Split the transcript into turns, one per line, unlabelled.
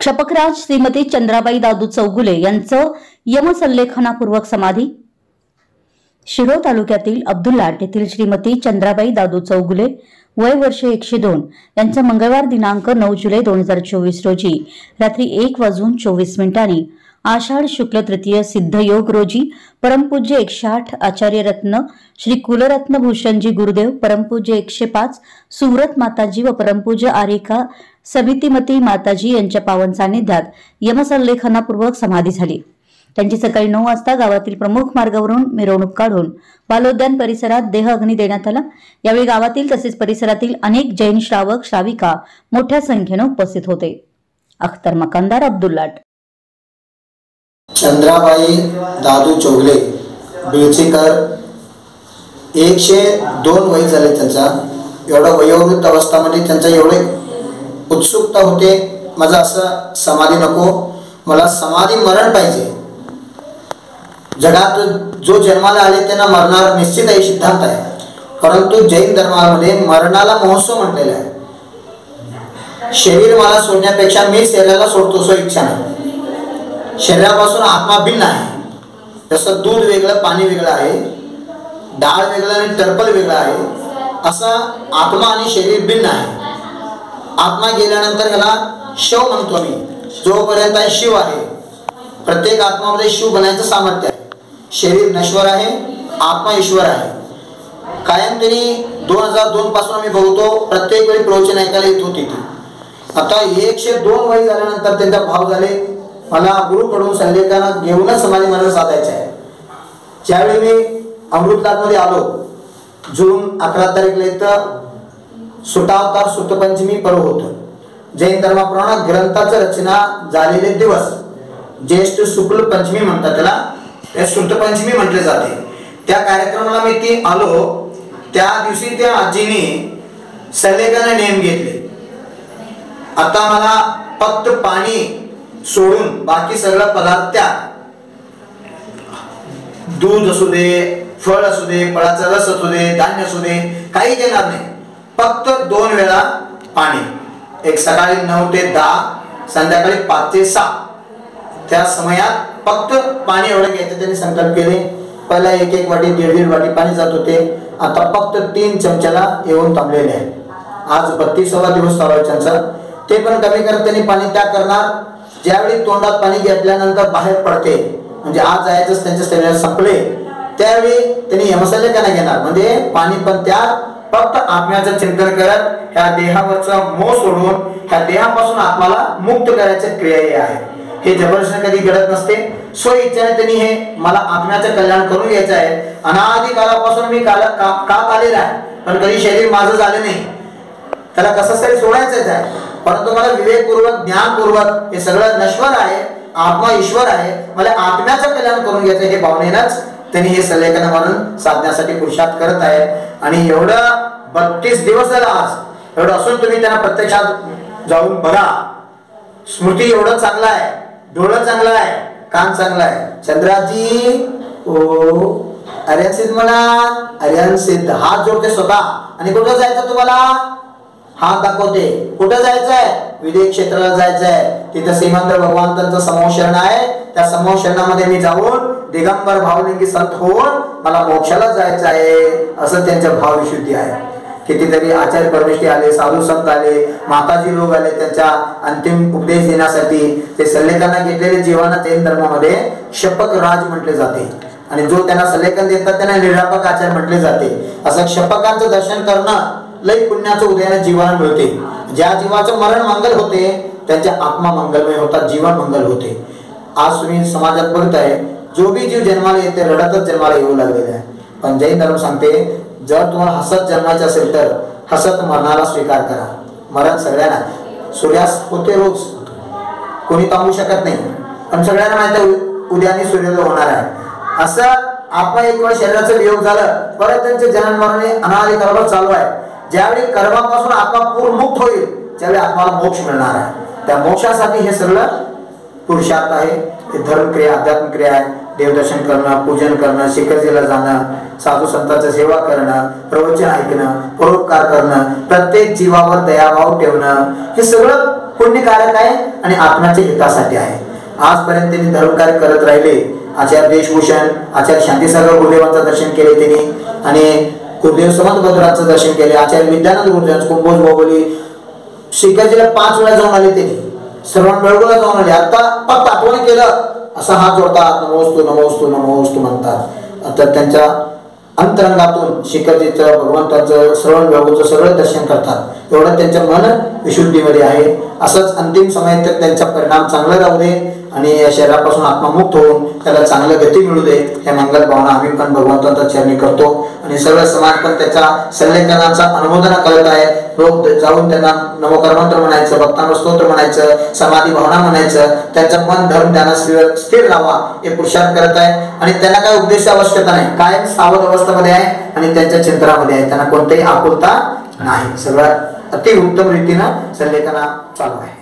क्षपकराज श्रीमती चंद्राबाई दादू चौगुले यांचं यमसल्लेखनापूर्वक समाधी. शिरोळ तालुक्यातील अब्दुल्लाट येथील श्रीमती चंद्राबाई दादू चौगुले वय वर्ष 102 यांचं मंगळवार दिनांक 9 जुलै 2024 रोजी रात्री 1:24 आषाढ शुक्ल तृतीय सिद्ध योग रोजी परमपूज्य 108 आचार्य रत्न श्री कुलरत्न भूषणजी गुरुदेव, परमपूज्य 105 सुव्रत माताजी व परमपूज्य आरिका समितीमती माताजी यांच्या पावन सानिध्यात यमसल्लेखनापूर्वक समाधी झाली. त्यांची सकाळी 9 वाजता गावातील प्रमुख मार्गावरून मिरवणूक काढून बालोद्यान परिसरात देह अग्नी देण्यात आला. यावेळी गावातील तसेच परिसरातील अनेक जैन श्रावक श्राविका मोठ्या संख्येने उपस्थित होते. अख्तर मकानदार, अब्दुल्लाट.
चंद्राबाई दादू चौगुले बिळचीकर 102 वय झाले. त्यांचा एवढा वयोवृद्ध अवस्थामध्ये त्यांचा एवढे उत्सुकता होते, माझा असं समाधी नको, मला समाधी मरण पाहिजे. जगात जो जन्माला आले त्यांना मरणार निश्चित आहे, सिद्धांत आहे. परंतु जैन धर्मामध्ये मरणाला महोत्सव म्हटलेला आहे. शरीर मला सोडण्यापेक्षा मी शरीराला सोडतो सो इच्छा नाही. शरीरापासून आत्मा भिन्न आहे. जसं दूध वेगळं, पाणी वेगळं आहे, डाळ वेगळं आणि टर्पल वेगळं आहे, असं आत्मा आणि शरीर भिन्न आहे. आत्मा गेल्यानंतर ह्याला शिव म्हणतो मी. जोपर्यंत शिव आहे, प्रत्येक आत्मामध्ये शिव बनायचं सामर्थ्य आहे. शरीर नश्वर आहे, आत्मा ईश्वर आहे. कायम त्यांनी 2002 पासून आम्ही बघतो, प्रत्येक वेळी प्रवचन ऐकायला येत होती ती. आता 102 वय झाल्यानंतर त्यांचा भाव झाले, मला गुरुकडून सल्लेखाना घेऊनच समाधी मरण साधायचं आहे. ज्यावेळी मी अमृतलाटमध्ये आलो, जून 11 तारीखला इथं सुटावतार सुतपंचमी पर्व होतं. जैन धर्माप्रमाणे ग्रंथाचं रचना झालेले दिवस ज्येष्ठ शुक्ल पंचमी म्हणतात, त्याला सुतपंचमी म्हटले जाते. त्या कार्यक्रमाला मी ती आलो. त्या दिवशी त्या आजीने सल्लेखाने नेम घेतले, आता मला फक्त पाणी सोडून बाकी सगळं पदार्थ त्या, दूध असू दे, फळ असू दे, फळाचा रस असू दे, धान्य असू दे, काही देणार नाही. फक्त 2 वेळा पाणी, एक सकाळी 9 ते 10, संध्याकाळी 5 ते 6. त्या समयात फक्त पाणी एवढं घ्यायचं त्यांनी संकल्प केले. पहिला 1-1 वाटी 1.5 वाटी पाणी जात होते, आता फक्त 3 चमच्याला येऊन थांबलेले आहे. आज 32वा दिवस चालू आहे त्यांचा. ते पण कमी करत त्यांनी पाणी त्याग करणार. ज्यावेळी तोंडात पाणी घेतल्यानंतर बाहेर पडते, म्हणजे आज जायचं त्यांच्या शरीरात संपले, त्यावेळी त्यांनी यमसल्लेखना घेणार. म्हणजे पाणी पण त्याग, फक्त आत्म्याचं चिंतन करत ह्या देहावरचा मोह सोडून ह्या देहापासून आत्माला मुक्त करायची क्रिया आहे. हे जबरदस्तीने कधी घडत नसते. स्व इच्छेने त्यांनी हे मला आत्म्याचं कल्याण करून घ्यायचं आहे. अनादी काळापासून मी कात आलेला आहे, पण कधी शरीर माझं झालं नाही. त्याला कसं तरी सोडायचंच आहे. परंतु मला विवेकपूर्वक, ज्ञानपूर्वक हे सगळं नश्वर आहे, आत्मा ईश्वर आहे, मला आत्म्याचं कल्याण करून घ्यायचं हे भावनेनंच त्यांनी हे सल्लेखन म्हणून साधण्यासाठी पुरुषार्थ करत आहे. आणि एवढं 32 दिवस झाला आज, एवढं असून तुम्ही त्यांना प्रत्यक्षात जाऊन बघा. स्मृती एवढं चांगलं आहे, डोळं चांगलं आहे, कान चांगलं आहे. चंद्राजी ओ आर्यन सिद्ध म्हणा, आर्यन सिद्ध हात जोडते स्वतः. आणि कुठं जायचं तुम्हाला? हात दाखवते. कुठं जायचंय? विदेश क्षेत्राला जायचंय. तिथं श्रीमंत भगवंतांचं समोशरण आहे. त्या समोशरणामध्ये मी जाऊन दिगंबर भावलिंगी संत होऊन मला मोक्षाला जायचं आहे, असं त्यांच्या भावविशुद्धी आहे. कितीतरी आचार्य परमेश्वरी आले, साधू संत आले, माताजी लोक आले त्यांच्या अंतिम उपदेश देण्यासाठी. ते सल्लेखाना घेतलेले जीवाना जैन धर्मामध्ये क्षपक राज म्हटले जाते. आणि जो त्यांना सल्लेखन देतात त्यांना निरापक आचार्य म्हटले जाते. असं क्षपकांचं दर्शन करणं लई पुण्याचं उदयाने जीवाला मिळते. ज्या जीवाचं मरण मंगल होते त्यांच्या आत्मा मंगलमय होतात, जीवन मंगल होते. आज तुम्ही समाजात बघत आहे, जो बी जीव जन्माला येते रडतच जन्माला येऊ लागलेला आहे. पण जैन धर्म सांगते, जर तुम्हाला हसत जन्मायचं असेल तर हसत मरणाला स्वीकार करा. मरण सगळ्यांना, सूर्यास्त होते रोज, कोणी थांबू शकत नाही, पण सगळ्यांना माहिती उद्याने सूर्योदय होणार आहे. असं आत्मा एक वेळ शरीराचं वियोग झालं, परत त्यांचे जनन मरणे अनादी काळावर चालू आहे. ज्यावेळी कर्मापासून आत्मा पूर्ण मुक्त होईल त्यावेळी आत्माला मोक्ष मिळणार आहे. त्या मोक्षासाठी हे सगळं पुरुषार्थ आहे. हे धर्मक्रिया, अध्यात्मक्रिया आहे. देवदर्शन करणं, पूजन करणं, शिखरजीला जाणं, साधू संतांची सेवा करणं, प्रवचन ऐकणं, परोपकार करणं, प्रत्येक जीवावर दयाभाव ठेवणं, हे सगळं पुण्यकारक आहे आणि आत्म्याच्या हितासाठी आहे. आजपर्यंत त्यांनी धर्मकार्य करत राहिले. आचार्य देशभूषण, आचार्य शांतीसागर गुरुदेवांचं दर्शन केले त्यांनी आणि गुरुदेव समंत बहादुरांचं दर्शन केले. आचार्य विद्यानंद गुरुदेव, कुंभोज बाहुबली, शिखरजीला 5 वेळा जाऊन आले त्यांनी, सर्वांना बेळगोला जाऊन आले. आता फक्त आठवण केलं असा हात जोडतात, नमोस्तु नमोस्तु नमोस्तु म्हणतात. तर त्यांच्या अंतरंगातून शिखरजीचं, भगवंताचं, श्रवण बेळगोचं सगळं दर्शन करतात. एवढं त्यांचं मन विशुद्धीमध्ये आहे. असंच अंतिम समय तर त्यांचा परिणाम चांगला राहू दे आणि या शरीरापासून आत्मामुक्त होऊन त्याला चांगलं गती मिळू दे. या मंगल भावना आम्ही पण भगवंतांच्या चरणी करतो आणि सर्व समाज पण त्याच्या सल्लेखनाचा अनुमोदन करत आहे. रोज जाऊन त्यांना नमोकरमंत्र म्हणायचं, भक्तांवर स्तोत्र म्हणायचं, समाधी भावना म्हणायचं, त्यांचं मन धरून त्यांना स्थिर राहावा हे पुरुषार्थ करत आहे. आणि त्यांना काय उपदेश आवश्यकता नाही, कायम सावध अवस्थेमध्ये आहे आणि त्यांच्या चिंतनामध्ये आहे. त्यांना कोणतेही आकुलता नाही. सगळं अति उत्तम रीतीनं सल्लेखना चालू आहे.